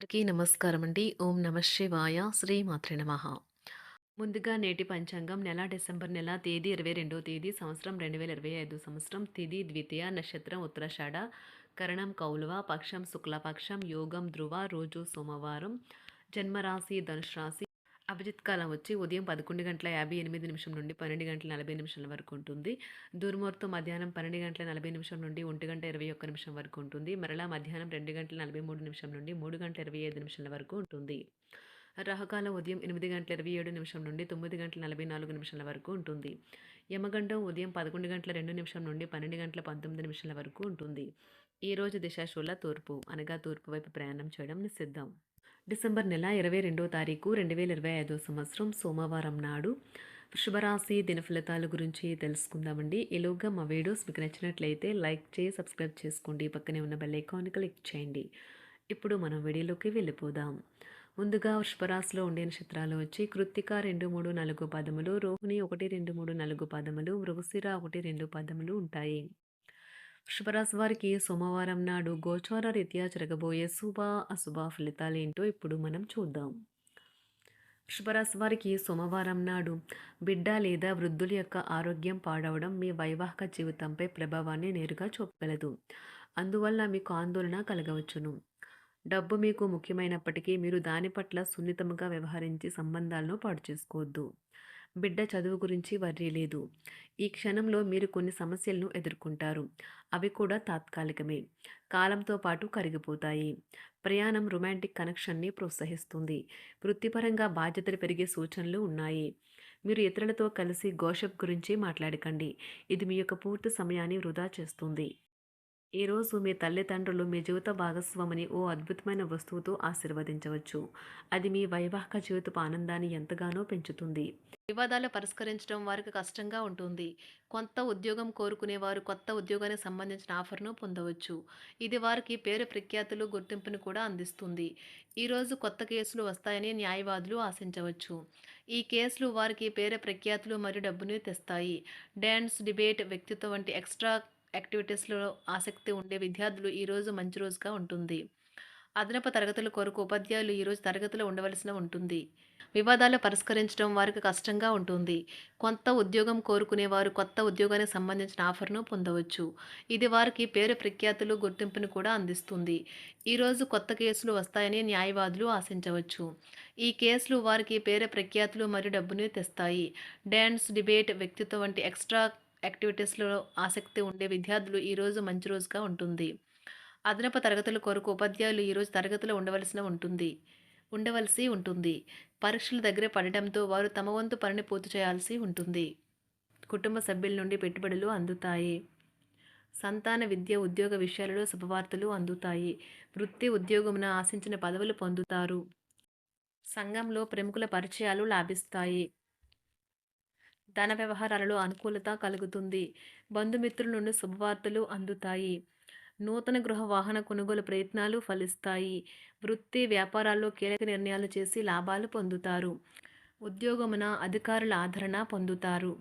అందరికీ నమస్కారం అండి. ఓం నమ శివాయ. శ్రీమాత్రే నమః. ముందుగా నేటి పంచాంగం నెల డిసెంబర్ నెల తేదీ 22వ తేదీ సంవత్సరం 2025 సంవత్సరం తిథి ద్వితీయ నక్షత్రం ఉత్తరాషాఢ కరణం కౌలవ పక్షం శుక్లపక్షం యోగం ధ్రువ రోజు సోమవారం జన్మరాశి ధనుసు రాశి అభిజిత్ కాలం వచ్చి ఉదయం 11:58 నుండి 12:40 వరకు ఉంటుంది. దుర్ముహూర్తం మధ్యాహ్నం 12:40 నుండి 1:21 వరకు ఉంటుంది. మరలా మధ్యాహ్నం 2:43 నుండి 3:25 వరకు ఉంటుంది. రాహుకాలం ఉదయం 8:27 నుండి 9:44 వరకు ఉంటుంది. యమగండం ఉదయం 11:02 నుండి 12:19 వరకు ఉంటుంది. ఈ రోజు దిశాశూల తూర్పు అనగా తూర్పు వైపు ప్రయాణం చేయడం నిషిద్ధం. డిసెంబర్ నెల 22వ తారీఖు 2025 సంవత్సరం సోమవారం నాడు వృషభరాశి దినఫలితాల గురించి తెలుసుకుందామండి. ఈలోగా మా వీడియోస్ మీకు నచ్చినట్లయితే లైక్ చేసి సబ్స్క్రైబ్ చేసుకోండి. పక్కనే ఉన్న బెల్ ఐకాన్ క్లిక్ చేయండి. ఇప్పుడు మనం వీడియోలోకి వెళ్ళిపోదాం. ముందుగా వృషభరాశిలో ఉండే నక్షత్రాలు వచ్చి కృత్తిక 2, 3, 4 పదములు, రోహిణి 1, 2, 3, 4 పదములు, మృగశిర 1, 2 పదములు ఉంటాయి. వృషభరాశి వారికి సోమవారం నాడు గోచార రీత్యా జరగబోయే శుభ అశుభ ఫలితాలేంటో ఇప్పుడు మనం చూద్దాం. వృషభరాశి వారికి సోమవారం నాడు బిడ్డ లేదా వృద్ధుల యొక్క ఆరోగ్యం పాడవడం మీ వైవాహిక జీవితంపై ప్రభావాన్ని నేరుగా చూపగలదు. అందువల్ల మీకు ఆందోళన కలగవచ్చును. డబ్బు మీకు ముఖ్యమైనప్పటికీ మీరు దాని పట్ల సున్నితంగా వ్యవహరించి సంబంధాలను పాడు చేసుకోవద్దు. బిడ్డ చదువు గురించి వర్రీ లేదు. ఈ క్షణంలో మీరు కొన్ని సమస్యలను ఎదుర్కొంటారు. అవి కూడా తాత్కాలికమే. కాలంతో పాటు కరిగిపోతాయి. ప్రయాణం రొమాంటిక్ కనెక్షన్ని ప్రోత్సహిస్తుంది. వృత్తిపరంగా బాధ్యతలు పెరిగే సూచనలు ఉన్నాయి. మీరు ఇతరులతో కలిసి గోషప్ గురించి మాట్లాడకండి. ఇది మీ యొక్క పూర్తి సమయాన్ని వృధా చేస్తుంది. ఈరోజు మీ తల్లిదండ్రులు మీ జీవిత భాగస్వామిని ఓ అద్భుతమైన వస్తువుతో ఆశీర్వదించవచ్చు. అది మీ వైవాహిక జీవితపు ఆనందాన్ని ఎంతగానో పెంచుతుంది. వివాదాలు పరిష్కరించడం వారికి కష్టంగా ఉంటుంది. కొత్త ఉద్యోగం కోరుకునేవారు కొత్త ఉద్యోగానికి సంబంధించిన ఆఫర్ను పొందవచ్చు. ఇది వారికి పేరు ప్రఖ్యాతులు గుర్తింపును కూడా అందిస్తుంది. ఈరోజు కొత్త కేసులు వస్తాయని న్యాయవాదులు ఆశించవచ్చు. ఈ కేసులు వారికి పేరు ప్రఖ్యాతులు మరియు డబ్బును తెస్తాయి. డాన్స్, డిబేట్, వ్యక్తిత్వం వంటి ఎక్స్ట్రా యాక్టివిటీస్లో ఆసక్తి ఉండే విద్యార్థులు ఈరోజు మంచి రోజుగా ఉంటుంది. అదనపు తరగతుల కొరకు ఉపాధ్యాయులు ఈరోజు తరగతిలో ఉండవలసిన ఉంటుంది. వివాదాలు పరిష్కరించడం వారికి కష్టంగా ఉంటుంది. కొత్త ఉద్యోగం కోరుకునేవారు కొత్త ఉద్యోగానికి సంబంధించిన ఆఫర్ను పొందవచ్చు. ఇది వారికి పేరు ప్రఖ్యాతులు గుర్తింపును కూడా అందిస్తుంది. ఈరోజు కొత్త కేసులు వస్తాయని న్యాయవాదులు ఆశించవచ్చు. ఈ కేసులు వారికి పేరు ప్రఖ్యాతులు మరియు డబ్బును తెస్తాయి. డాన్స్, డిబేట్, వ్యక్తిత్వం వంటి ఎక్స్ట్రా యాక్టివిటీస్లో ఆసక్తి ఉండే విద్యార్థులు ఈరోజు మంచి రోజుగా ఉంటుంది. అదనపు తరగతుల కొరకు ఉపాధ్యాయులు ఈరోజు తరగతిలో ఉండవలసి ఉంటుంది. పరీక్షలు దగ్గర పడటంతో వారు తమ వంతు పనిని పూర్తి చేయాల్సి ఉంటుంది. కుటుంబ సభ్యుల నుండి పెట్టుబడులు అందుతాయి. సంతాన విద్య, ఉద్యోగ విషయాలలో శుభవార్తలు అందుతాయి. వృత్తి ఉద్యోగమున ఆశించిన పదవులు పొందుతారు. సంఘంలో ప్రముఖుల పరిచయాలు లాభిస్తాయి. ధన వ్యవహారాలలో అనుకూలత కలుగుతుంది. బంధుమిత్రుల నుండి శుభవార్తలు అందుతాయి. నూతన గృహ వాహన కొనుగోలు ప్రయత్నాలు ఫలిస్తాయి. వృత్తి వ్యాపారాల్లో కీలక నిర్ణయాలు చేసి లాభాలు పొందుతారు. ఉద్యోగమున అధికారుల ఆదరణ పొందుతారు.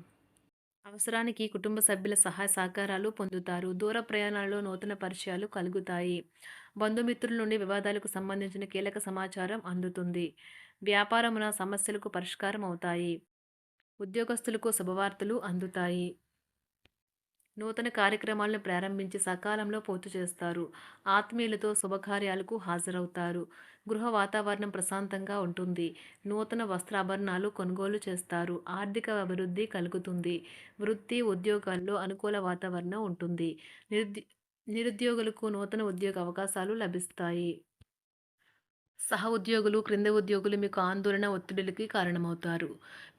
అవసరానికి కుటుంబ సభ్యుల సహాయ సహకారాలు పొందుతారు. దూర ప్రయాణాలలో నూతన పరిచయాలు కలుగుతాయి. బంధుమిత్రుల నుండి వివాదాలకు సంబంధించిన కీలక సమాచారం అందుతుంది. వ్యాపారమున సమస్యలకు పరిష్కారం అవుతాయి. ఉద్యోగస్తులకు శుభవార్తలు అందుతాయి. నూతన కార్యక్రమాలను ప్రారంభించి సకాలంలో పూర్తి చేస్తారు. ఆత్మీయులతో శుభకార్యాలకు హాజరవుతారు. గృహ వాతావరణం ప్రశాంతంగా ఉంటుంది. నూతన వస్త్రాభరణాలు కొనుగోలు చేస్తారు. ఆర్థిక అభివృద్ధి కలుగుతుంది. వృత్తి ఉద్యోగాల్లో అనుకూల వాతావరణం ఉంటుంది. నిరుద్యోగులకు నూతన ఉద్యోగ అవకాశాలు లభిస్తాయి. సహ ఉద్యోగులు, క్రింద ఉద్యోగులు మీకు ఆందోళన, ఒత్తిడులకి కారణమవుతారు.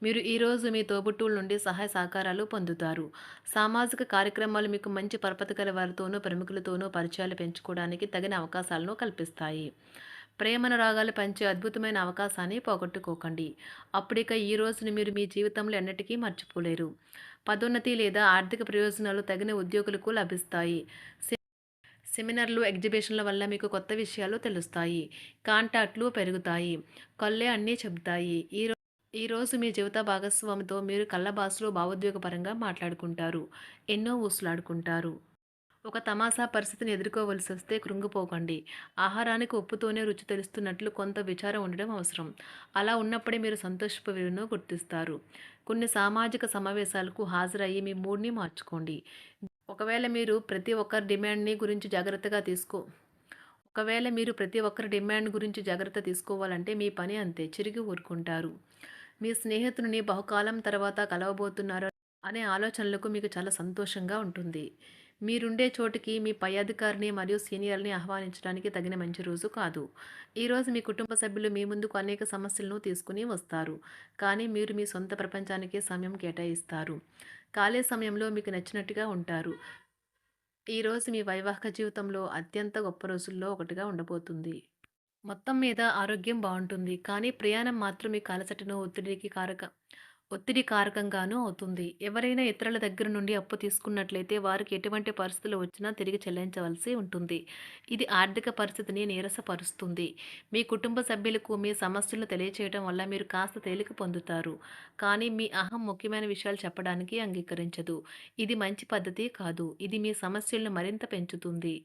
మీరు ఈరోజు మీ తోబుట్టువుల నుండి సహాయ సహకారాలు పొందుతారు. సామాజిక కార్యక్రమాలు మీకు మంచి పరపతి గల వారితోనూ, ప్రముఖులతోనూ పరిచయాలు పెంచుకోవడానికి తగిన అవకాశాలను కల్పిస్తాయి. ప్రేమానురాగాలు పంచే అద్భుతమైన అవకాశాన్ని పోగొట్టుకోకండి. అప్పుడిక ఈ రోజును మీరు మీ జీవితంలో ఎన్నటికీ మర్చిపోలేరు. పదోన్నతి లేదా ఆర్థిక ప్రయోజనాలు తగిన ఉద్యోగులకు లభిస్తాయి. సెమినార్లు, ఎగ్జిబిషన్ల వల్ల మీకు కొత్త విషయాలు తెలుస్తాయి. కాంటాక్ట్లు పెరుగుతాయి. కళ్ళే అన్నీ చెబుతాయి. ఈరోజు మీ జీవిత భాగస్వామితో మీరు కళ్ళ భాషలో భావోద్వేగపరంగా మాట్లాడుకుంటారు. ఎన్నో ఊసులాడుకుంటారు. ఒక తమాషా పరిస్థితిని ఎదుర్కోవలసొస్తే కృంగిపోకండి. ఆహారానికి ఉప్పుతోనే రుచి తెలుస్తున్నట్లు కొంత విచారం ఉండడం అవసరం. అలా ఉన్నప్పుడే మీరు సంతోషపు విలువను గుర్తిస్తారు. కొన్ని సామాజిక సమావేశాలకు హాజరయ్యి మీ మూడ్‌ని మార్చుకోండి. ఒకవేళ మీరు ప్రతి ఒక్కరి డిమాండ్‌ని గురించి జాగ్రత్తగా తీసుకో ఒకవేళ మీరు ప్రతి ఒక్కరి డిమాండ్ గురించి జాగ్రత్త తీసుకోవాలంటే మీ పని అంతే. చిరిగి ఊరుకుంటారు. మీ స్నేహితుడిని బహుకాలం తర్వాత కలవబోతున్నారు అనే ఆలోచనలకు మీకు చాలా సంతోషంగా ఉంటుంది. మీరుండే చోటికి మీ పై అధికారిని మరియు సీనియర్‌ని ఆహ్వానించడానికి తగిన మంచి రోజు కాదు. ఈరోజు మీ కుటుంబ సభ్యులు మీ ముందుకు అనేక సమస్యలను తీసుకుని వస్తారు. కానీ మీరు మీ సొంత ప్రపంచానికే సమయం కేటాయిస్తారు. ఖాళీ సమయంలో మీకు నచ్చినట్టుగా ఉంటారు. ఈరోజు మీ వైవాహిక జీవితంలో అత్యంత గొప్ప రోజుల్లో ఒకటిగా ఉండబోతుంది. మొత్తం మీద ఆరోగ్యం బావుంటుంది. కానీ ప్రయాణం మాత్రం మీకు అలసటను, ఒత్తిడి కారకంగానూ అవుతుంది. ఎవరైనా ఇతరుల దగ్గర నుండి అప్పు తీసుకున్నట్లయితే వారికి ఎటువంటి పరిస్థితులు వచ్చినా తిరిగి చెల్లించవలసి ఉంటుంది. ఇది ఆర్థిక పరిస్థితిని నీరసపరుస్తుంది. మీ కుటుంబ సభ్యులకు మీ సమస్యలను తెలియచేయడం వల్ల మీరు కాస్త తేలిక పొందుతారు. కానీ మీ అహం ముఖ్యమైన విషయాలు చెప్పడానికి అంగీకరించదు. ఇది మంచి పద్ధతి కాదు. ఇది మీ సమస్యలను మరింత పెంచుతుంది.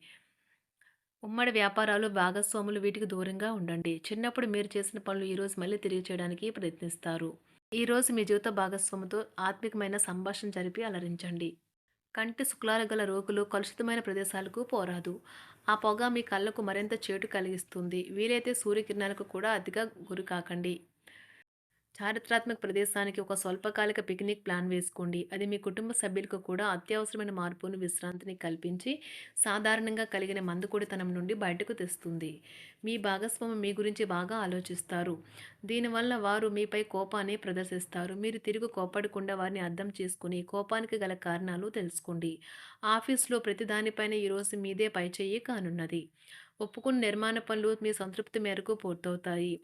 ఉమ్మడి వ్యాపారాలు, భాగస్వాములు వీటికి దూరంగా ఉండండి. చిన్నప్పుడు మీరు చేసిన పనులు ఈరోజు మళ్ళీ తిరిగి చేయడానికి ప్రయత్నిస్తారు. ఈరోజు మీ జీవిత భాగస్వామితో ఆత్మికమైన సంభాషణ జరిపి అలరించండి. కంటి శుక్లాలు గల రోగులు కలుషితమైన ప్రదేశాలకు పోరాదు. ఆ పొగ మీ కళ్ళకు మరింత చేటు కలిగిస్తుంది. వీలైతే సూర్యకిరణాలకు కూడా అతిగా గురికాకండి. చారిత్రాత్మక ప్రదేశానికి ఒక స్వల్పకాలిక పిక్నిక్ ప్లాన్ వేసుకోండి. అది మీ కుటుంబ సభ్యులకు కూడా అత్యవసరమైన మార్పును, విశ్రాంతిని కల్పించి సాధారణంగా కలిగిన మందుకొడితనం నుండి బయటకు తెస్తుంది. మీ భాగస్వామి మీ గురించి బాగా ఆలోచిస్తారు. దీనివల్ల వారు మీపై కోపాన్ని ప్రదర్శిస్తారు. మీరు తిరిగి కోప్పడకుండా వారిని అర్థం చేసుకుని కోపానికి గల కారణాలు తెలుసుకోండి. ఆఫీస్లో ప్రతి దానిపైన ఈరోజు మీదే పైచేయి కానున్నది. ఒప్పుకున్న నిర్మాణ పనులు మీ సంతృప్తి మేరకు పూర్తవుతాయి.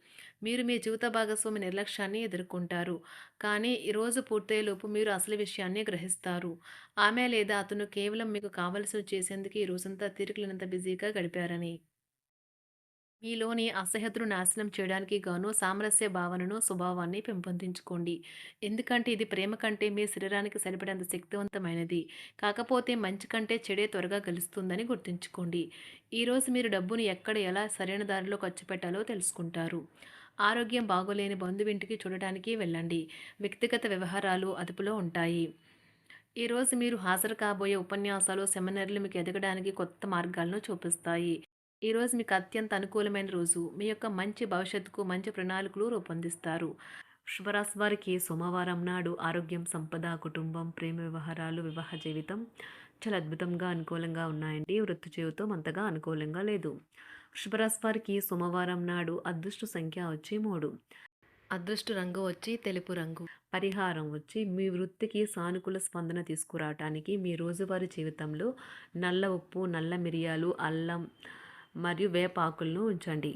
మీరు మీ జీవిత భాగస్వామి నిర్లక్ష్యాన్ని ఎదుర్కొంటారు. కానీ ఈ రోజు పూర్తయ్యేలోపు మీరు అసలు విషయాన్ని గ్రహిస్తారు. ఆమె లేదా అతను కేవలం మీకు కావలసినవి చేసేందుకు ఈ రోజంతా తీరికలేనంత బిజీగా గడిపారని. మీలోని అసహ్యతను నాశనం చేయడానికి గాను సామరస్య భావనను, స్వభావాన్ని పెంపొందించుకోండి. ఎందుకంటే ఇది ప్రేమ కంటే మీ శరీరానికి సరిపడేంత శక్తివంతమైనది. కాకపోతే మంచి కంటే చెడే త్వరగా గెలుస్తుందని గుర్తుంచుకోండి. ఈరోజు మీరు డబ్బును ఎక్కడ ఎలా సరైన దారిలో ఖర్చు పెట్టాలో తెలుసుకుంటారు. ఆరోగ్యం బాగోలేని బంధువింటికి చూడటానికి వెళ్ళండి. వ్యక్తిగత వ్యవహారాలు అదుపులో ఉంటాయి. ఈరోజు మీరు హాజరు కాబోయే ఉపన్యాసాలు, సెమినార్లు మీకు ఎదగడానికి కొత్త మార్గాలను చూపిస్తాయి. ఈరోజు మీకు అత్యంత అనుకూలమైన రోజు. మీ యొక్క మంచి భవిష్యత్తుకు మంచి ప్రణాళికలు రూపొందిస్తారు. శుభరాశి వారికి సోమవారం నాడు ఆరోగ్యం, సంపద, కుటుంబం, ప్రేమ వ్యవహారాలు, వివాహ జీవితం చాలా అద్భుతంగా అనుకూలంగా ఉన్నాయండి. వృత్తి జీవితం అంతగా అనుకూలంగా లేదు. శుభరాశి వారికి సోమవారం నాడు అదృష్ట సంఖ్య వచ్చి 3. అదృష్ట రంగు వచ్చి తెలుపు రంగు. పరిహారం వచ్చి మీ వృత్తికి సానుకూల స్పందన తీసుకురావటానికి మీ రోజువారీ జీవితంలో నల్ల ఉప్పు, నల్ల మిరియాలు, అల్లం మరియు వేపాకులను ఉంచండి.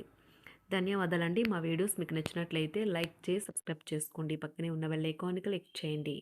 ధన్యవాదాలండి. మా వీడియోస్ మీకు నచ్చినట్లయితే లైక్ చేసి సబ్స్క్రైబ్ చేసుకోండి. పక్కనే ఉన్న బెల్ ఐకాన్‌ని క్లిక్ చేయండి.